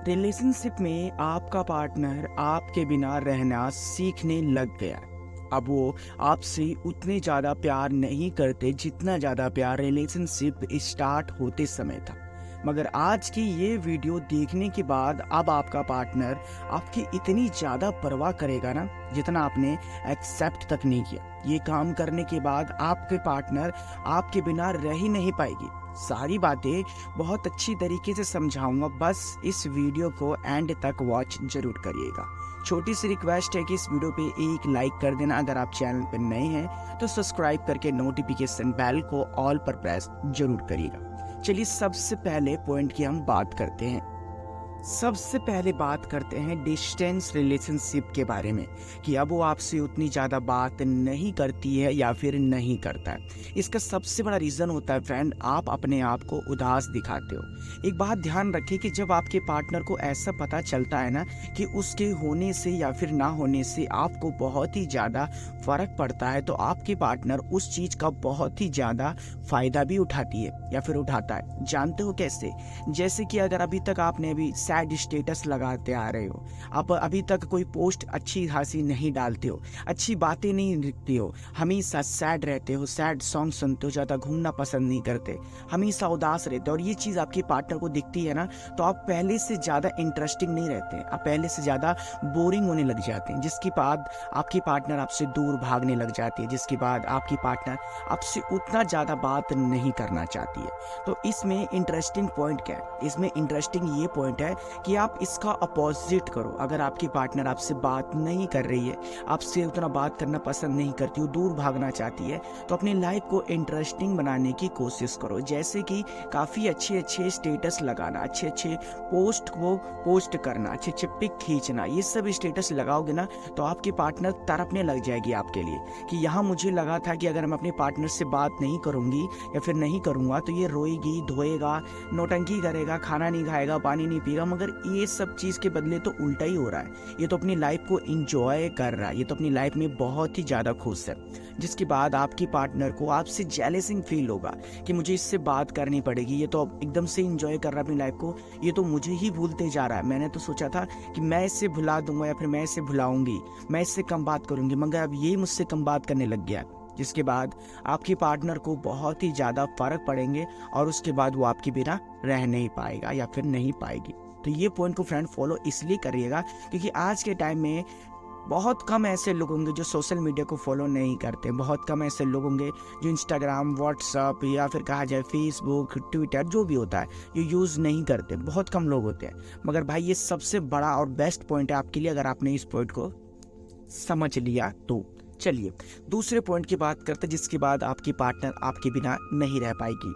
Relationship में आपका partner आपके बिना रहना सीखने लग गया। अब वो आपसे उतने ज़्यादा प्यार नहीं करते जितना ज़्यादा प्यार रिलेशनशिप स्टार्ट होते समय था। मगर आज की ये वीडियो देखने के बाद अब आपका पार्टनर आपकी इतनी ज़्यादा परवाह करेगा ना, जितना आपने एक्सेप्ट तक नहीं किया। ये काम करने के बाद आपके पार्टनर आपके बिना रह ही नहीं पाएगी। सारी बातें बहुत अच्छी तरीके से समझाऊंगा, बस इस वीडियो को एंड तक वॉच जरूर करिएगा। छोटी सी रिक्वेस्ट है कि इस वीडियो पे एक लाइक कर देना। अगर आप चैनल पर नए हैं तो सब्सक्राइब करके नोटिफिकेशन बेल को ऑल पर प्रेस जरूर करिएगा। चलिए सबसे पहले पॉइंट की हम बात करते हैं। सबसे पहले बात करते हैं डिस्टेंस रिलेशनशिप के बारे में कि अब वो आपसे उतनी ज़्यादा बात नहीं करती है या फिर नहीं करता है। इसका सबसे बड़ा रीज़न होता है फ्रेंड, आप अपने आप को उदास दिखाते हो। एक बात ध्यान रखिए कि जब आपके पार्टनर को ऐसा पता चलता है ना कि उसके होने से या फिर ना होने से आपको बहुत ही ज़्यादा फ़र्क पड़ता है, तो आपके पार्टनर उस चीज़ का बहुत ही ज़्यादा फ़ायदा भी उठाती है या फिर उठाता है। जानते हो कैसे? जैसे कि अगर अभी तक आपने अभी सैड स्टेटस लगाते आ रहे हो, आप अभी तक कोई पोस्ट अच्छी खासी नहीं डालते हो, अच्छी बातें नहीं लिखते हो, हमेशा सैड रहते हो, सैड सॉन्ग सुनते हो, ज़्यादा घूमना पसंद नहीं करते, हमेशा उदास रहते हो, और ये चीज़ आपके पार्टनर को दिखती है ना, तो आप पहले से ज़्यादा इंटरेस्टिंग नहीं रहते हैं, आप पहले से ज़्यादा बोरिंग होने लग जाते हैं, जिसके बाद आपकी पार्टनर आपसे दूर भागने लग जाती है, जिसके बाद आपकी पार्टनर आपसे उतना ज़्यादा बात नहीं करना चाहती है। तो इसमें इंटरेस्टिंग पॉइंट क्या है? इसमें इंटरेस्टिंग ये पॉइंट है कि आप इसका अपोजिट करो। अगर आपकी पार्टनर आपसे बात नहीं कर रही है, आपसे उतना बात करना पसंद नहीं करती, वो दूर भागना चाहती है, तो अपनी लाइफ को इंटरेस्टिंग बनाने की कोशिश करो। जैसे कि काफ़ी अच्छे अच्छे स्टेटस लगाना, अच्छे अच्छे पोस्ट को पोस्ट करना, अच्छे अच्छे पिक खींचना, ये सब स्टेटस लगाओगे ना तो आपकी पार्टनर तड़पने लग जाएगी आपके लिए कि यहाँ मुझे लगा था कि अगर मैं अपने पार्टनर से बात नहीं करूँगी या फिर नहीं करूँगा तो ये रोएगी, धोएगा, नौटंकी करेगा, खाना नहीं खाएगा, पानी नहीं पिएगा, मगर ये सब चीज़ के बदले तो उल्टा ही हो रहा है। ये तो अपनी लाइफ को एंजॉय कर रहा है, ये तो अपनी लाइफ में बहुत ही ज़्यादा खुश है। जिसके बाद आपकी पार्टनर को आपसे जेलसिंग फील होगा कि मुझे इससे बात करनी पड़ेगी, ये तो अब एकदम से एंजॉय कर रहा है अपनी लाइफ को, ये तो मुझे ही भूलते जा रहा है। मैंने तो सोचा था कि मैं इससे भुला दूंगा या फिर मैं इससे भुलाऊंगी, मैं इससे कम बात करूंगी, मगर अब ये मुझसे कम बात करने लग गया। जिसके बाद आपके पार्टनर को बहुत ही ज़्यादा फर्क पड़ेंगे और उसके बाद वो आपके बिना रह नहीं पाएगा या फिर नहीं पाएगी। तो ये पॉइंट को फ्रेंड फॉलो इसलिए करिएगा क्योंकि आज के टाइम में बहुत कम ऐसे लोग होंगे जो सोशल मीडिया को फॉलो नहीं करते, बहुत कम ऐसे लोग होंगे जो इंस्टाग्राम, व्हाट्सअप या फिर कहा जाए फेसबुक, ट्विटर जो भी होता है ये यूज़ नहीं करते, बहुत कम लोग होते हैं। मगर भाई ये सबसे बड़ा और बेस्ट पॉइंट है आपके लिए अगर आपने इस पॉइंट को समझ लिया तो। चलिए दूसरे पॉइंट की बात करते हैं, जिसके बाद आपकी पार्टनर आपके बिना नहीं रह पाएगी।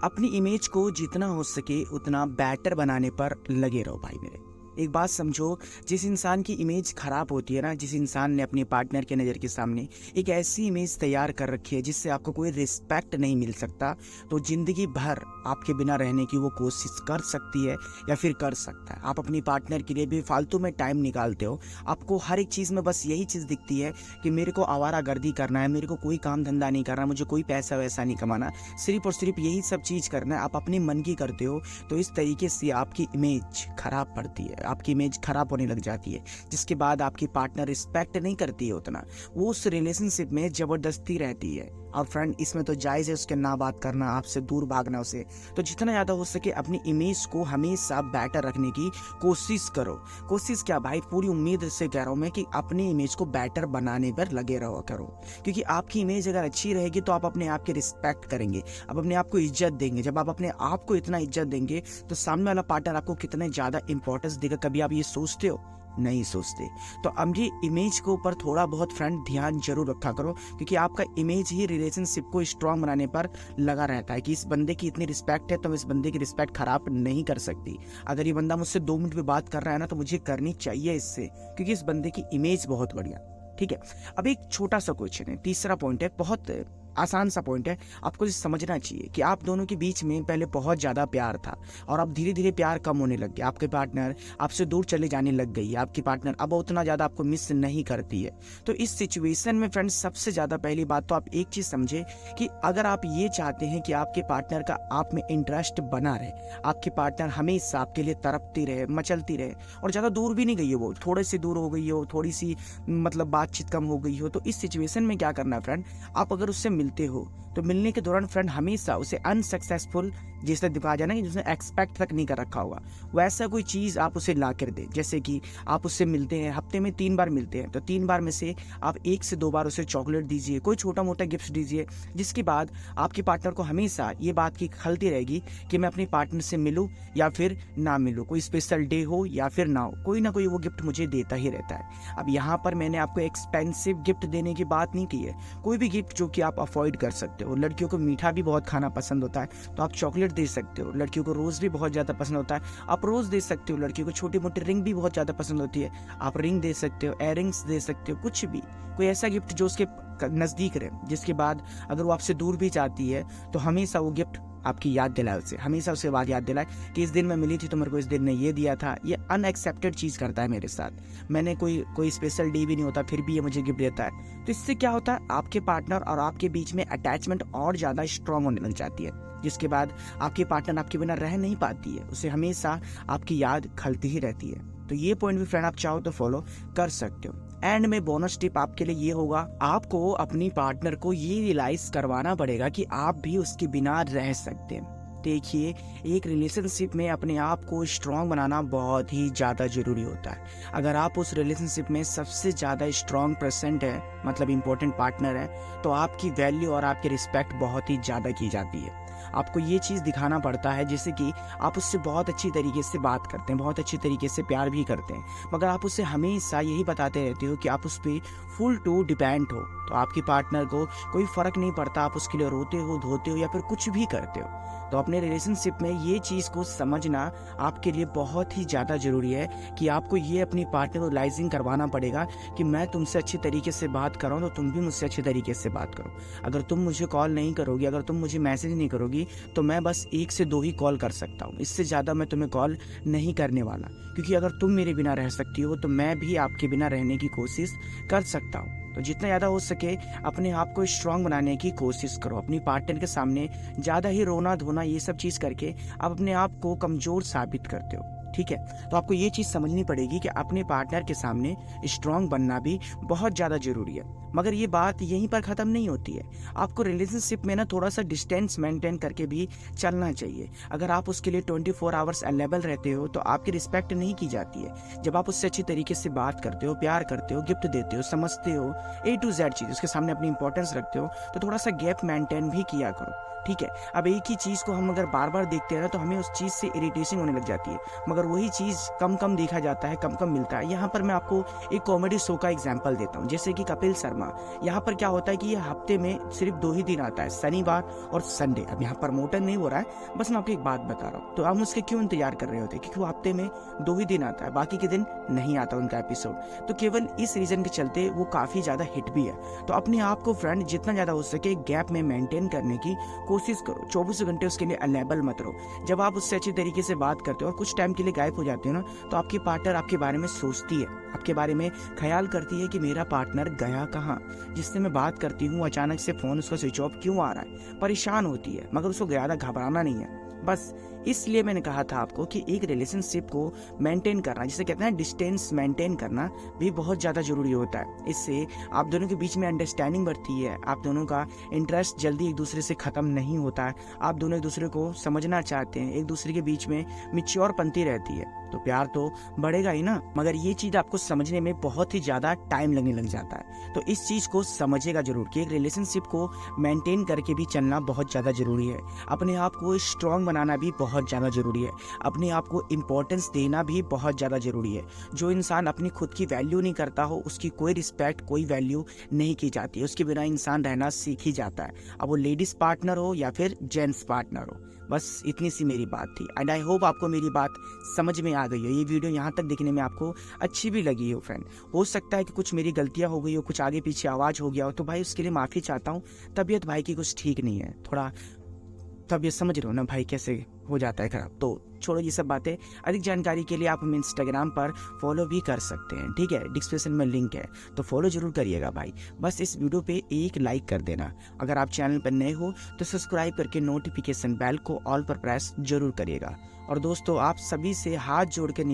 अपनी इमेज को जितना हो सके उतना बेटर बनाने पर लगे रहो भाई मेरे। एक बात समझो, जिस इंसान की इमेज खराब होती है ना, जिस इंसान ने अपने पार्टनर के नज़र के सामने एक ऐसी इमेज तैयार कर रखी है जिससे आपको कोई रिस्पेक्ट नहीं मिल सकता, तो ज़िंदगी भर आपके बिना रहने की वो कोशिश कर सकती है या फिर कर सकता है। आप अपनी पार्टनर के लिए भी फालतू में टाइम निकालते हो, आपको हर एक चीज़ में बस यही चीज़ दिखती है कि मेरे को आवारागर्दी करना है, मेरे को कोई काम धंधा नहीं करना, मुझे कोई पैसा वैसा नहीं कमाना, सिर्फ और सिर्फ यही सब चीज़ करना है, आप अपनी मन की करते हो। तो इस तरीके से आपकी इमेज खराब पड़ती है, आपकी इमेज खराब होने लग जाती है, जिसके बाद आपकी पार्टनर रिस्पेक्ट नहीं करती है उतना, वो उस रिलेशनशिप में ज़बरदस्ती रहती है। और फ्रेंड इसमें तो जायज़ है उसके ना बात करना, आपसे दूर भागना उसे, तो जितना ज़्यादा हो सके अपनी इमेज को हमेशा बेटर रखने की कोशिश करो। कोशिश क्या भाई, पूरी उम्मीद से कह रहा हूँ मैं कि अपनी इमेज को बेटर बनाने पर लगे रहो करो, क्योंकि आपकी इमेज अगर अच्छी रहेगी तो आप अपने आप की रिस्पेक्ट करेंगे, आप अपने आप को इज्जत देंगे। जब आप अपने आप को इतना इज्जत देंगे तो सामने वाला पार्टनर आपको कितने ज़्यादा इंपॉर्टेंस देगा। कभी आप ये सोचते हो? नहीं सोचते। तो अपनी इमेज के ऊपर थोड़ा बहुत फ्रेंड ध्यान जरूर रखा करो, क्योंकि आपका इमेज ही रिलेशनशिप को स्ट्रांग बनाने पर लगा रहता है कि इस बंदे की इतनी रिस्पेक्ट है तो मैं इस बंदे की रिस्पेक्ट खराब नहीं कर सकती। अगर ये बंदा मुझसे 2 मिनट में बात कर रहा है ना तो मुझे करनी चाहिए इससे, क्योंकि इस बंदे की इमेज बहुत बढ़िया। ठीक है, अब एक छोटा सा क्वेश्चन है, तीसरा पॉइंट है, बहुत आसान सा पॉइंट है, आपको ये समझना चाहिए कि आप दोनों के बीच में पहले बहुत ज़्यादा प्यार था और अब धीरे धीरे प्यार कम होने लग गया। आपके पार्टनर आपसे दूर चले जाने लग गई है, आपकी पार्टनर अब उतना ज़्यादा आपको मिस नहीं करती है। तो इस सिचुएशन में फ्रेंड्स सबसे ज़्यादा पहली बात तो आप एक चीज़ समझे कि अगर आप ये चाहते हैं कि आपके पार्टनर का आप में इंटरेस्ट बना रहे, आपके पार्टनर हमेशा आपके लिए तड़पती रहे, मचलती रहे और ज़्यादा दूर भी नहीं गई हो, वो थोड़े से दूर हो गई हो, थोड़ी सी मतलब बातचीत कम हो गई हो, तो इस सिचुएशन में क्या करना है फ्रेंड, आप अगर उससे मिलते हो तो मिलने के दौरान फ्रेंड हमेशा उसे अनसक्सेसफुल जिसने दिखाया जाए ना कि जिसने एक्सपेक्ट तक नहीं कर रखा होगा, वैसा कोई चीज़ आप उसे ला कर दे। जैसे कि आप उससे मिलते हैं, हफ्ते में 3 बार मिलते हैं, तो 3 बार में से आप 1 से 2 बार उसे चॉकलेट दीजिए, कोई छोटा मोटा गिफ्ट दीजिए, जिसके बाद आपके पार्टनर को हमेशा ये बात की खलती रहेगी कि मैं अपने पार्टनर से मिलूँ या फिर ना मिलूँ, कोई स्पेशल डे हो या फिर ना हो, कोई ना कोई वो गिफ्ट मुझे देता ही रहता है। अब यहाँ पर मैंने आपको एक्सपेंसिव गिफ्ट देने की बात नहीं की है, कोई भी गिफ्ट जो कि आप अफोर्ड कर सकते हो। लड़कियों को मीठा भी बहुत खाना पसंद होता है तो आप चॉकलेट दे सकते हो, लड़कियों को रोज़ भी बहुत ज़्यादा पसंद होता है, आप रोज़ दे सकते हो, लड़कियों को छोटी मोटी रिंग भी बहुत ज़्यादा पसंद होती है, आप रिंग दे सकते हो, इयररिंग्स दे सकते हो, कुछ भी, कोई ऐसा गिफ्ट जो उसके नज़दीक रहे, जिसके बाद अगर वो आपसे दूर भी जाती है तो हमेशा वो गिफ्ट आपकी याद दिलाए, उसे हमेशा उसके बाद याद दिलाए कि इस दिन मैं मिली थी तो मेरे को इस दिन ने ये दिया था। ये अनएक्सेप्टेड चीज़ करता है मेरे साथ, मैंने कोई स्पेशल डे भी नहीं होता फिर भी ये मुझे गिफ्ट देता है। तो इससे क्या होता है, आपके पार्टनर और आपके बीच में अटैचमेंट और ज़्यादा स्ट्रांग होने लग जाती है, जिसके बाद आपकी पार्टनर आपके बिना रह नहीं पाती है, उसे हमेशा आपकी याद खलती ही रहती है। तो ये पॉइंट भी फ्रेंड आप चाहो तो फॉलो कर सकते हो। एंड में बोनस टिप आपके लिए ये होगा, आपको अपनी पार्टनर को ये रियलाइज करवाना पड़ेगा कि आप भी उसके बिना रह सकते हैं। देखिए, एक रिलेशनशिप में अपने आप को स्ट्रांग बनाना बहुत ही ज़्यादा ज़रूरी होता है। अगर आप उस रिलेशनशिप में सबसे ज़्यादा स्ट्रांग पर्सेंट है, मतलब इम्पोर्टेंट पार्टनर है, तो आपकी वैल्यू और आपकी रिस्पेक्ट बहुत ही ज़्यादा की जाती है। आपको ये चीज़ दिखाना पड़ता है जैसे कि आप उससे बहुत अच्छी तरीके से बात करते हैं, बहुत अच्छी तरीके से प्यार भी करते हैं, मगर आप उससे हमेशा यही बताते रहते हो कि आप उस पर फुल टू डिपेंड हो, तो आपके पार्टनर को कोई फ़र्क नहीं पड़ता आप उसके लिए रोते हो, धोते हो या फिर कुछ भी करते हो। तो अपने रिलेशनशिप में ये चीज़ को समझना आपके लिए बहुत ही ज़्यादा ज़रूरी है कि आपको ये अपनी पार्टनर को रियलाइजिंग करवाना पड़ेगा कि मैं तुमसे अच्छी तरीके से बात कर रहा हूँ तो तुम भी मुझसे अच्छी तरीके से बात करो। अगर तुम मुझे कॉल नहीं करोगी, अगर तुम मुझे मैसेज नहीं करोगी, तो मैं बस 1 से 2 ही कॉल कर सकता हूँ, इससे ज़्यादा मैं तुम्हें कॉल नहीं करने वाला, क्योंकि अगर तुम मेरे बिना रह सकती हो तो मैं भी आपके बिना रहने की कोशिश कर सकता हूँ। तो जितना ज़्यादा हो सके अपने आप को स्ट्रांग बनाने की कोशिश करो। अपनी पार्टनर के सामने ज़्यादा ही रोना धोना ये सब चीज़ करके आप अपने आप को कमज़ोर साबित करते हो, ठीक है। तो आपको ये चीज़ समझनी पड़ेगी कि अपने पार्टनर के सामने स्ट्रांग बनना भी बहुत ज़्यादा ज़रूरी है। मगर ये बात यहीं पर ख़त्म नहीं होती है, आपको रिलेशनशिप में ना थोड़ा सा डिस्टेंस मेंटेन करके भी चलना चाहिए। अगर आप उसके लिए 24 आवर्स अवेलेबल रहते हो तो आपकी रिस्पेक्ट नहीं की जाती है। जब आप उससे अच्छी तरीके से बात करते हो, प्यार करते हो, गिफ्ट देते हो, समझते हो, A to Z चीज़ उसके सामने अपनी इंपॉर्टेंस रखते हो, तो थोड़ा सा गैप मेंटेन भी किया करो, ठीक है। अब एक ही चीज़ को हम अगर बार बार देखते हैं ना तो हमें उस चीज़ से इरिटेशन होने लग जाती है, मगर वही चीज़ कम कम देखा जाता है, कम कम मिलता है। यहाँ पर मैं आपको एक कॉमेडी शो का एग्जांपल देता हूँ, जैसे कि कपिल शर्मा। यहाँ पर क्या होता है कि ये हफ्ते में सिर्फ 2 ही दिन आता है, शनिवार और संडे। अब यहाँ प्रमोशन नहीं हो रहा है, बस मैं आपको एक बात बता रहा हूँ। तो हम उसके क्यों इंतजार कर रहे होते हैं, क्योंकि वो हफ्ते में 2 ही दिन आता है, बाकी के दिन नहीं आता उनका एपिसोड। तो केवल इस रीज़न के चलते वो काफ़ी ज़्यादा हिट भी है। तो अपने आप को फ्रेंड जितना ज़्यादा हो सके गैप में मेंटेन करने की कोशिश करो, 24 घंटे उसके लिए अवेलेबल मत रहो। जब आप उससे अच्छी तरीके से बात करते हो और कुछ टाइम के लिए गायब हो जाते हो ना, तो आपकी पार्टनर आपके बारे में सोचती है, आपके बारे में ख्याल करती है कि मेरा पार्टनर गया कहाँ, जिससे मैं बात करती हूँ अचानक से फ़ोन उसका स्विच ऑफ क्यों आ रहा है, परेशान होती है। मगर उसको ज़्यादा घबराना नहीं है, बस इसलिए मैंने कहा था आपको कि एक रिलेशनशिप को मेंटेन करना, जिसे कहते हैं डिस्टेंस मेंटेन करना, भी बहुत ज़्यादा ज़रूरी होता है। इससे आप दोनों के बीच में अंडरस्टैंडिंग बढ़ती है, आप दोनों का इंटरेस्ट जल्दी एक दूसरे से ख़त्म नहीं होता है, आप दोनों एक दूसरे को समझना चाहते हैं, एक दूसरे के बीच में मैच्योर बनती रहती है, तो प्यार तो बढ़ेगा ही ना। मगर ये चीज़ आपको समझने में बहुत ही ज़्यादा टाइम लगने लग जाता है। तो इस चीज़ को समझेगा जरूर कि एक रिलेशनशिप को मेंटेन करके भी चलना बहुत ज़्यादा ज़रूरी है। अपने आप को स्ट्रांग बनाना भी बहुत ज़्यादा ज़रूरी है, अपने आप को इम्पोर्टेंस देना भी बहुत ज़्यादा ज़रूरी है। जो इंसान अपनी खुद की वैल्यू नहीं करता हो उसकी कोई रिस्पेक्ट, कोई वैल्यू नहीं की जाती, उसके बिना इंसान रहना सीख ही जाता है, अब वो लेडीज़ पार्टनर हो या फिर जेंट्स पार्टनर हो। बस इतनी सी मेरी बात थी एंड आई होप आपको मेरी बात समझ में आ गई हो। ये वीडियो यहाँ तक देखने में आपको अच्छी भी लगी हो फ्रेंड। हो सकता है कि कुछ मेरी गलतियाँ हो गई हो, कुछ आगे पीछे आवाज़ हो गया हो, तो भाई उसके लिए माफ़ी चाहता हूँ। तबीयत भाई की कुछ ठीक नहीं है, थोड़ा तबीयत समझ रहे हो ना भाई कैसे हो जाता है खराब। तो छोड़ो ये सब बातें। अधिक जानकारी के लिए आप हमें इंस्टाग्राम पर फॉलो भी कर सकते हैं, ठीक है, डिस्क्रिप्शन में लिंक है, तो फॉलो जरूर करिएगा भाई। बस इस वीडियो पे एक लाइक कर देना। अगर आप चैनल पर नए हो तो सब्सक्राइब करके नोटिफिकेशन बेल को ऑल पर प्रेस जरूर करिएगा। और दोस्तों आप सभी से हाथ जोड़ के